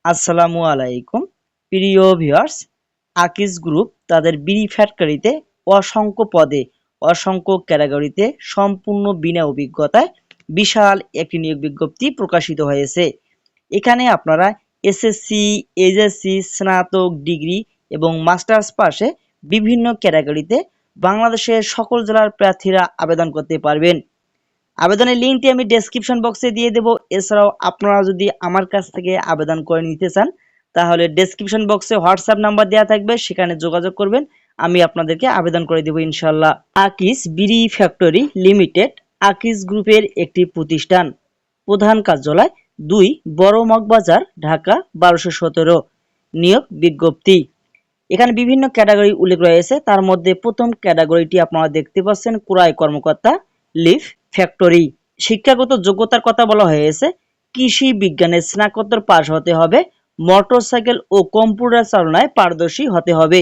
আসসালামু আলাইকুম প্রিয় ভিউয়ার্স। আকিজ গ্রুপ তাদের বিড়ি ফ্যাক্টরিতে অসংখ্য পদে অসংখ্য ক্যাটাগরিতে সম্পূর্ণ বিনা অভিজ্ঞতায় বিশাল একটি নিয়োগ বিজ্ঞপ্তি প্রকাশিত হয়েছে। এখানে আপনারা এসএসসি, এইচএসসি, স্নাতক ডিগ্রি এবং মাস্টার্স পাশে বিভিন্ন ক্যাটাগরিতে বাংলাদেশের সকল জেলার প্রার্থীরা আবেদন করতে পারবেন। আবেদনের লিঙ্কটি আমি ডেসক্রিপশন বক্সে দিয়ে দেব। এছাড়াও আপনারা যদি আমার কাছ থেকে আবেদন করে নিতে চান তাহলে ডেসক্রিপশন বক্সে হোয়াটসঅ্যাপ নাম্বার দেওয়া থাকবে, সেখানে যোগাযোগ করবেন, আমি আপনাদেরকে আবেদন করে দেব ইনশাল্লাহ। আকিজ বিড়ি ফ্যাক্টরি লিমিটেড আকিজ গ্রুপের একটি প্রতিষ্ঠান। প্রধান কার্যালয় 2 বড় মগবাজার, ঢাকা 1217। নিয়োগ বিজ্ঞপ্তি। এখানে বিভিন্ন ক্যাটাগরি উল্লেখ রয়েছে, তার মধ্যে প্রথম ক্যাটাগরিটি আপনারা দেখতে পাচ্ছেন ক্রয় কর্মকর্তা, লিফ ফ্যাক্টরি। শিক্ষাগত যোগ্যতার কথা বলা হয়েছে কৃষি বিজ্ঞানে স্নাতকোত্তর পাস হতে হবে, মোটরসাইকেল ও কম্পিউটার চালনায় পারদর্শী হতে হবে।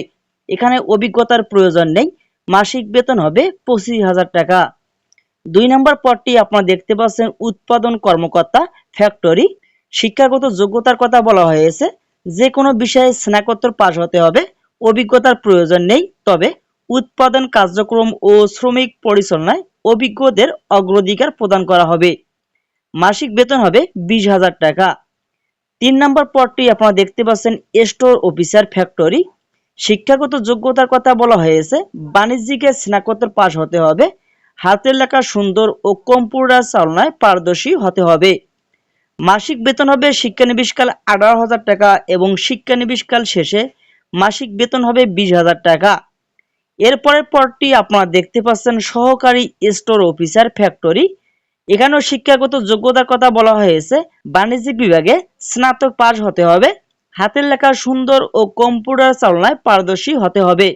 এখানে অভিজ্ঞতার প্রয়োজন নেই। মাসিক বেতন হবে 25,000 টাকা। 2 নম্বর পদটি আপনারা দেখতে পাচ্ছেন উৎপাদন কর্মকর্তা ফ্যাক্টরি। শিক্ষাগত যোগ্যতার কথা বলা হয়েছে যে কোনো বিষয়ে স্নাতকোত্তর পাস হতে হবে, অভিজ্ঞতার প্রয়োজন নেই, তবে উৎপাদন কার্যক্রম ও শ্রমিক পরিচালনায় অভিজ্ঞদের অগ্রাধিকার প্রদান করা হবে। মাসিক বেতন হবে 20,000 টাকা। 3 নম্বর পদটি আপনারা দেখতে পাচ্ছেন স্টোর অফিসার ফ্যাক্টরি। শিক্ষাগত যোগ্যতার কথা বলা হয়েছে বাণিজ্যিকে স্নাতকোত্তর পাস হতে হবে, হাতের লেখা সুন্দর ও কম্পিউটার চালনায় পারদর্শী হতে হবে। মাসিক বেতন হবে শিক্ষানবিশকাল 18,000 টাকা এবং শিক্ষানবিশকাল শেষে মাসিক বেতন হবে 20,000 টাকা। এরপরের পদটি আপনারা দেখতে পাচ্ছেন সহকারী স্টোর অফিসার ফ্যাক্টরি। এখানেও শিক্ষাগত যোগ্যতার কথা বলা হয়েছে বাণিজ্যিক বিভাগে স্নাতক পাস হতে হবে, হাতের লেখা সুন্দর ও কম্পিউটার চালনায় পারদর্শী হতে হবে।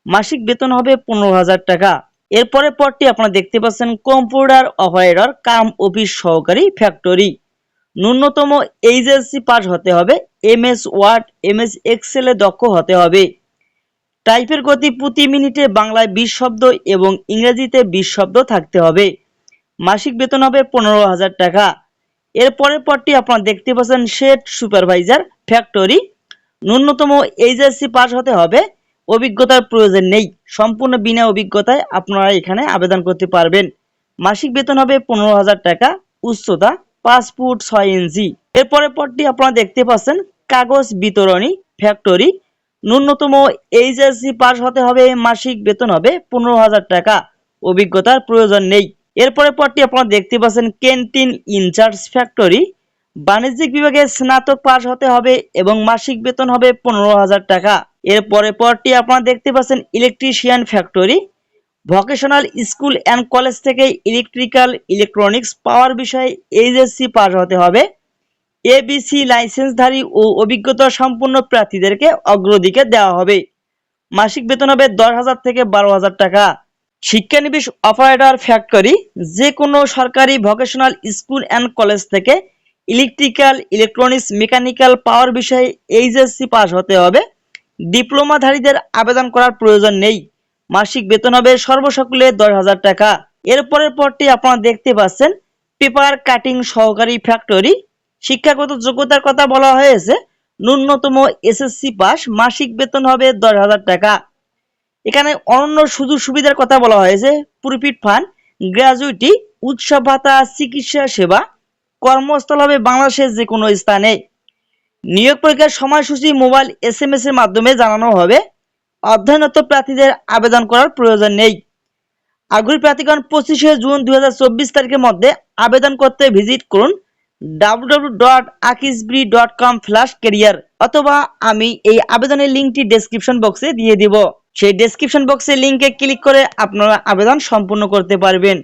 মাসিক বেতন হবে 15,000 টাকা। এরপরের পদটি আপনারা দেখতে পাচ্ছেন কম্পিউটার অপারেটর কাম অফিস সহকারী ফ্যাক্টরি। ন্যূনতম এইচএসসি পাস হতে হবে, এমএস ওয়ার্ড, এমএস এক্সেলে দক্ষ হতে হবে। টাইপের গতি প্রতি মিনিটে বাংলায় 20 শব্দ এবং ইংরেজিতে 20 শব্দ থাকতে হবে। মাসিক বেতন হবে 15,000 টাকা। এরপরের পদটি আপনারা দেখতে পাচ্ছেন শেড সুপারভাইজার ফ্যাক্টরি। ন্যূনতম এইচএসসি পাস হতে হবে, অভিজ্ঞতার প্রয়োজন নেই, সম্পূর্ণ বিনা অভিজ্ঞতায় আপনারা এখানে আবেদন করতে পারবেন। মাসিক বেতন হবে 15,000 টাকা। উচ্চতা 5 ফুট 6 ইঞ্চি। এরপরের পদটি আপনারা দেখতে পাচ্ছেন কাগজ বিতরণী ফ্যাক্টরি। ন্যূনতম এইচএসসি পাস হতে হবে, মাসিক বেতন হবে 15,000 টাকা, অভিজ্ঞতার প্রয়োজন নেই। এরপরের পদটি আপনারা দেখতে পাচ্ছেন ক্যান্টিন ইনচার্জ ফ্যাক্টরি। বাণিজ্যিক বিভাগে স্নাতক পাস হতে হবে এবং মাসিক বেতন হবে 15,000 টাকা। এরপরের পদটি আপনারা দেখতে পাচ্ছেন electrician factory. Vocational school and college থেকে ইলেকট্রিক্যাল ইলেকট্রনিক্স পাওয়ার বিষয়ে এইচএসসি পাস হতে হবে। এবিসি লাইসেন্সধারী ও অভিজ্ঞতা সম্পন্ন প্রার্থীদেরকে অগ্রাধিকার দেওয়া হবে। মাসিক বেতন হবে 10,000 থেকে 12,000 টাকা। শিক্ষানবিশ অপারেটর ফ্যাক্টরি। যে কোনো সরকারি ভোকেশনাল স্কুল অ্যান্ড কলেজ থেকে ইলেকট্রিক্যাল ইলেকট্রনিক্স মেকানিক্যাল পাওয়ার বিষয়ে এইচএসসি পাস হতে হবে, ডিপ্লোমাধারীদের আবেদন করার প্রয়োজন নেই। মাসিক বেতন হবে সর্বসকলে 10,000 টাকা। এরপরের পদটি আপনারা দেখতে পাচ্ছেন পেপার কাটিং সহকারী ফ্যাক্টরি। শিক্ষাগত যোগ্যতার কথা বলা হয়েছে ন্যূনতম এসএসসি পাস, মাসিক বেতন হবে 10,000 টাকা। এখানে অন্য সুযোগ সুবিধার কথা বলা হয়েছে প্রফিট ফান্ড, গ্র্যাজুইটি, উৎসব ভাতা, চিকিৎসা সেবা। কর্মস্থল হবে বাংলাদেশের যে কোনো স্থানে। নিয়োগ পরীক্ষার সময়সূচি মোবাইল এসএমএস এর মাধ্যমে জানানো হবে। অধ্যয়নরত প্রার্থীদের আবেদন করার প্রয়োজন নেই। আগ্রহী প্রার্থীগণ 25শে জুন 2024 তারিখের মধ্যে আবেদন করতে ভিজিট করুন www.akisbri.com/career, অথবা আমি এই আবেদনের লিঙ্কটি ডেসক্রিপশন বক্সে দিয়ে দিব। সেই ডেসক্রিপশন বক্সের লিঙ্কে ক্লিক করে আপনারা আবেদন সম্পূর্ণ করতে পারবেন।